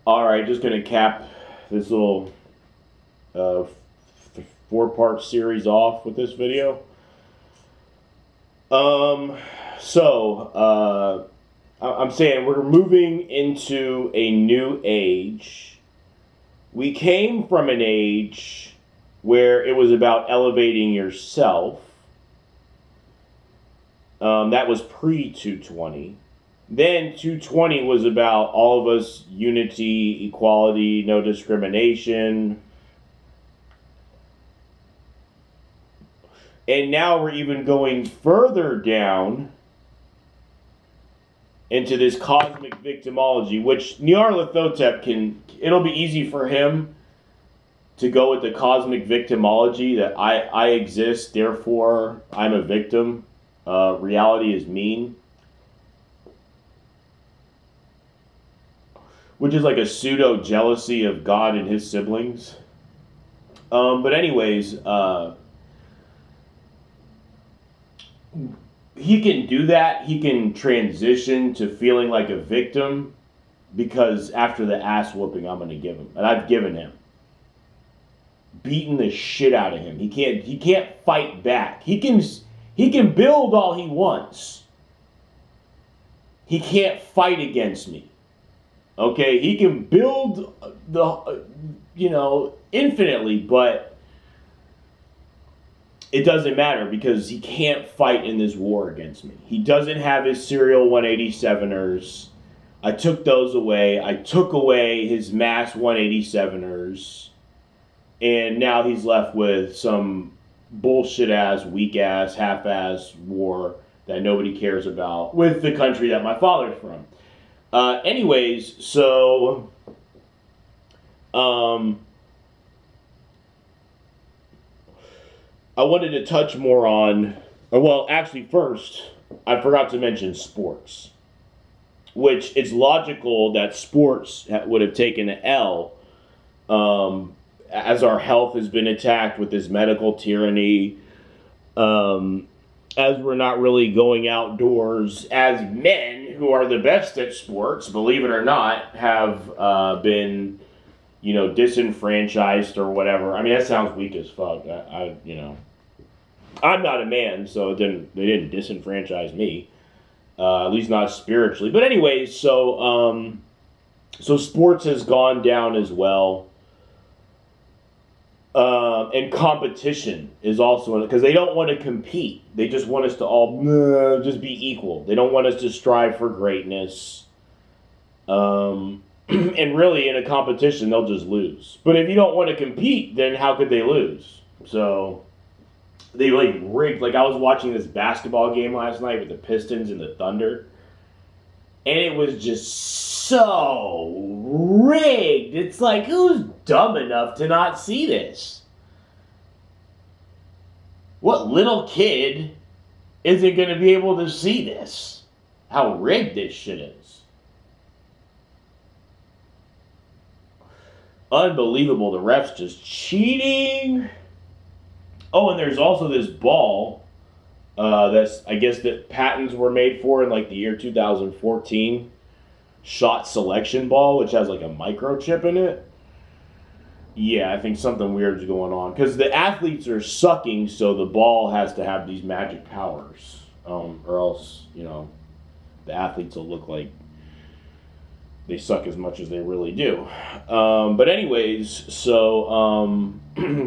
All right, just gonna cap this little uh, 4-part series off with this video. Um, I'm saying we're moving into a new age. We came from an age where it was about elevating yourself. That was pre 220. Then 220 was about all of us unity, equality, no discrimination. And now we're even going further down into this cosmic victimology, which Nyarlathotep it'll be easy for him to go with the cosmic victimology that I exist, therefore I'm a victim. Reality is mean. Which is like a pseudo jealousy of God and his siblings. But anyways, he can do that. He can transition to feeling like a victim because after the ass whooping I'm going to give him, and I've given him, beating the shit out of him. He can't fight back. He can build all he wants. He can't fight against me. Okay, he can build infinitely, but it doesn't matter because he can't fight in this war against me. He doesn't have his serial 187ers. I took those away. I took away his mass 187ers. And now he's left with some bullshit ass, weak ass, half ass war that nobody cares about with the country that my father's from. Anyways, so I wanted to touch more on, well, actually, first, I forgot to mention sports, which it's logical that sports would have taken an L as our health has been attacked with this medical tyranny, as we're not really going outdoors, as men who are the best at sports, believe it or not, have been, disenfranchised or whatever. I mean, that sounds weak as fuck. I'm not a man, so they didn't disenfranchise me, at least not spiritually. But anyways, so sports has gone down as well. And competition is also because they don't want to compete. They just want us to all just be equal. They don't want us to strive for greatness. And really, in a competition, they'll just lose. But if you don't want to compete, then how could they lose? So they rigged. Like I was watching this basketball game last night with the Pistons and the Thunder, and it was just so rigged. It's like, who's dumb enough to not see this? What little kid isn't going to be able to see this? How rigged this shit is. Unbelievable. The refs just cheating. Oh, and there's also this ball that's, I guess, that patents were made for in like the year 2014. Shot selection ball, which has like a microchip in it. Yeah, I think something weird is going on because the athletes are sucking, so the ball has to have these magic powers, or else the athletes will look like they suck as much as they really do. But anyways, so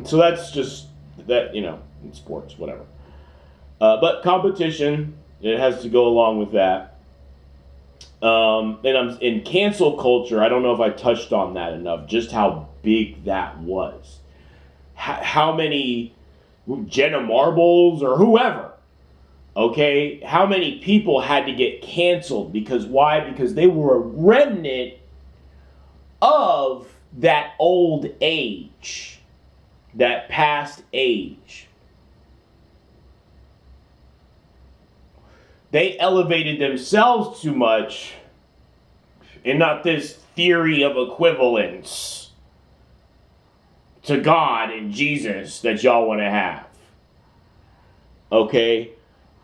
so that's just that in sports, whatever. But competition, it has to go along with that. And I'm in cancel culture. I don't know if I touched on that enough. Just how big that was. How many Jenna Marbles or whoever? Okay, how many people had to get canceled because why? Because they were a remnant of that old age, that past age. They elevated themselves too much and not this theory of equivalence to God and Jesus that y'all want to have. Okay?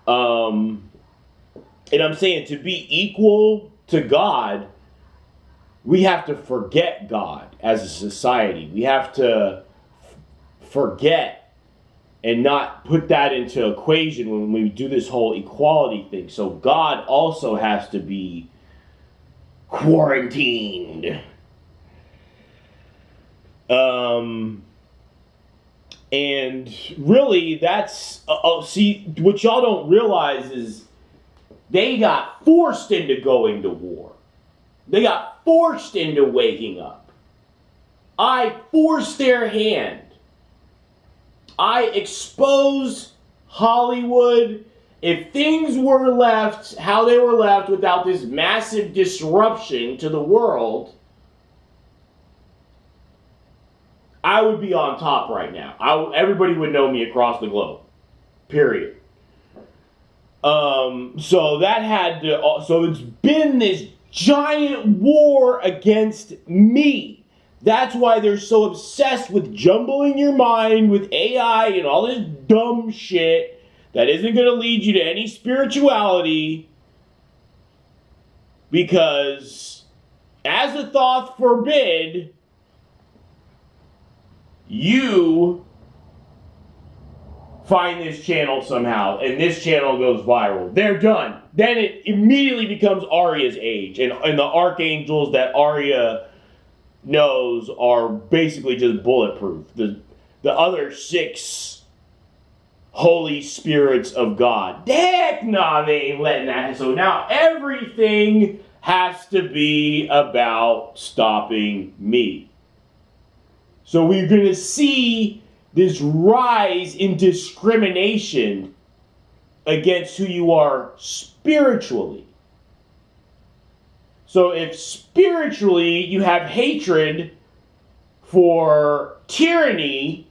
And I'm saying to be equal to God, we have to forget God as a society. We have to forget and not put that into equation when we do this whole equality thing. So God also has to be quarantined. And really, that's see, what y'all don't realize is they got forced into going to war. They got forced into waking up. I forced their hand. I exposed Hollywood. If things were left how they were left without this massive disruption to the world, I would be on top right now. Everybody would know me across the globe. Period. So that had to. So it's been this giant war against me. That's why they're so obsessed with jumbling your mind with AI and all this dumb shit that isn't going to lead you to any spirituality. Because, as the thought forbid, you find this channel somehow, and this channel goes viral. They're done. Then it immediately becomes Arya's age, and the archangels that Arya knows are basically just bulletproof. The other 6 holy spirits of God, heck nah, they ain't letting that. So now everything has to be about stopping me. So we're going to see this rise in discrimination against who you are spiritually. So if spiritually you have hatred for tyranny,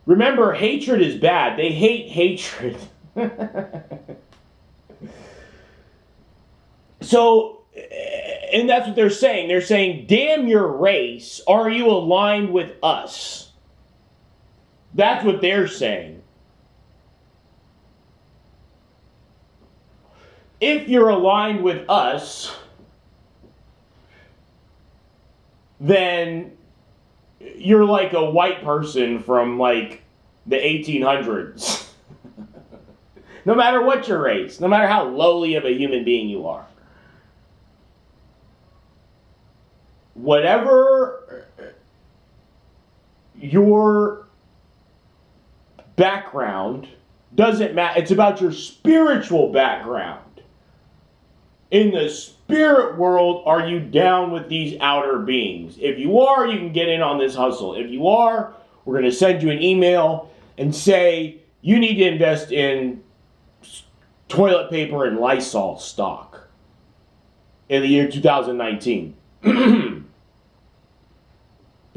remember, hatred is bad. They hate hatred. So, and that's what they're saying. They're saying, damn your race, are you aligned with us? That's what they're saying. If you're aligned with us, then you're like a white person from like the 1800s. No matter what your race, no matter how lowly of a human being you are. Whatever your background, doesn't matter. It's about your spiritual background. In the spirit world, are you down with these outer beings? If you are, you can get in on this hustle. If you are, we're going to send you an email and say you need to invest in toilet paper and Lysol stock in the year 2019.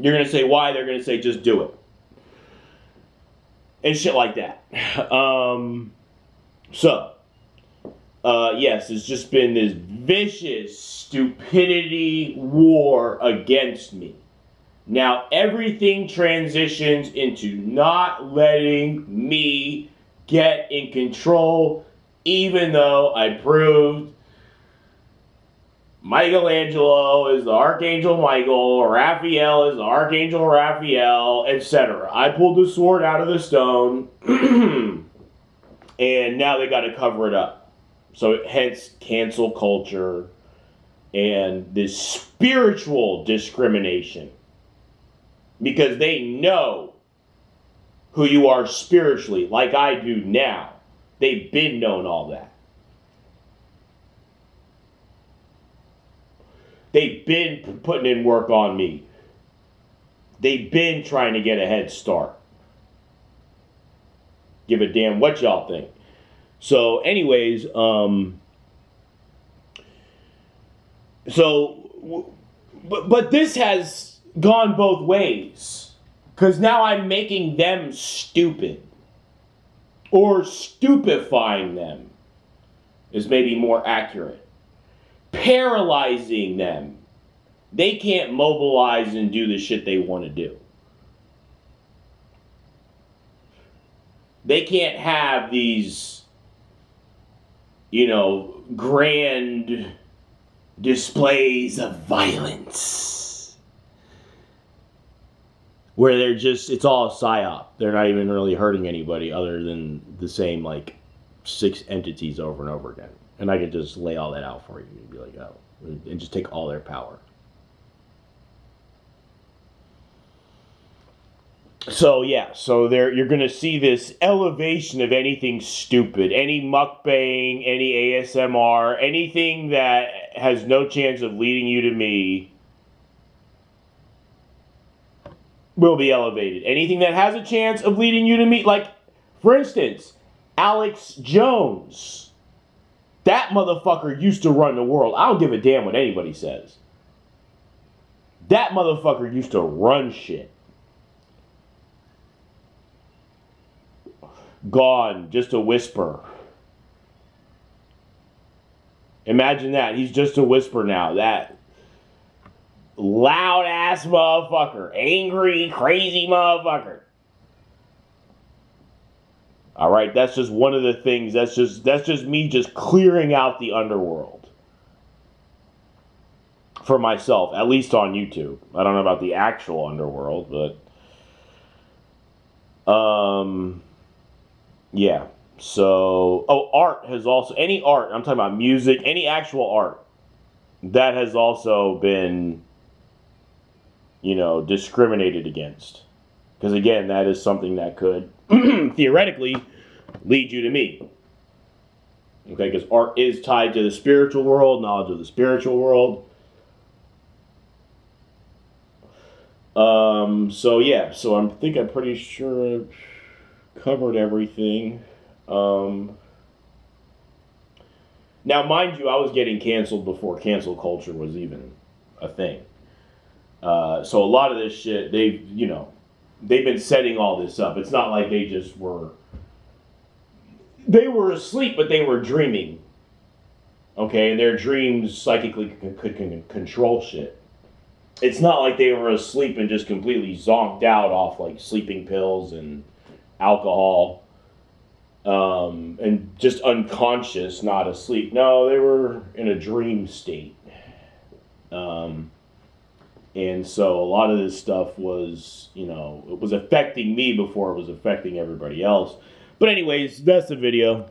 You're going to say why? They're going to say just do it. And shit like that. Yes, it's just been this vicious stupidity war against me. Now everything transitions into not letting me get in control, even though I proved Michelangelo is the Archangel Michael, Raphael is the Archangel Raphael, etc. I pulled the sword out of the stone, and now they got to cover it up. So hence cancel culture and this spiritual discrimination. Because they know who you are spiritually, like I do now. They've been known all that. They've been putting in work on me. They've been trying to get a head start. Give a damn what y'all think. So anyways, but this has gone both ways. Because now I'm making them stupid. Or stupefying them is maybe more accurate. Paralyzing them. They can't mobilize and do the shit they want to do. They can't have these, grand displays of violence. Where they're just, it's all a psyop. They're not even really hurting anybody other than the same, like, 6 entities over and over again. And I could just lay all that out for you and be like, oh, and just take all their power. So yeah, so there you're gonna see this elevation of anything stupid, any mukbang, any ASMR, anything that has no chance of leading you to me will be elevated. Anything that has a chance of leading you to me, like, for instance, Alex Jones. That motherfucker used to run the world. I don't give a damn what anybody says. That motherfucker used to run shit. Gone, just a whisper. Imagine that. He's just a whisper now. That loud ass motherfucker. Angry, crazy motherfucker. Alright, that's just one of the things. That's just me just clearing out the underworld. For myself, at least on YouTube. I don't know about the actual underworld, but yeah. So, art has also, any art, I'm talking about music, any actual art, that has also been, discriminated against. Because again, that is something that could, theoretically, lead you to me. Okay, because art is tied to the spiritual world, knowledge of the spiritual world. So yeah, so I'm pretty sure I've covered everything. Now, mind you, I was getting canceled before cancel culture was even a thing. So a lot of this shit, they've been setting all this up. It's not like they just were, they were asleep, but they were dreaming. Okay, and their dreams psychically could control shit. It's not like they were asleep and just completely zonked out off like sleeping pills and alcohol, and just unconscious, not asleep. No, they were in a dream state. And so a lot of this stuff was, it was affecting me before it was affecting everybody else. But anyways, that's the video.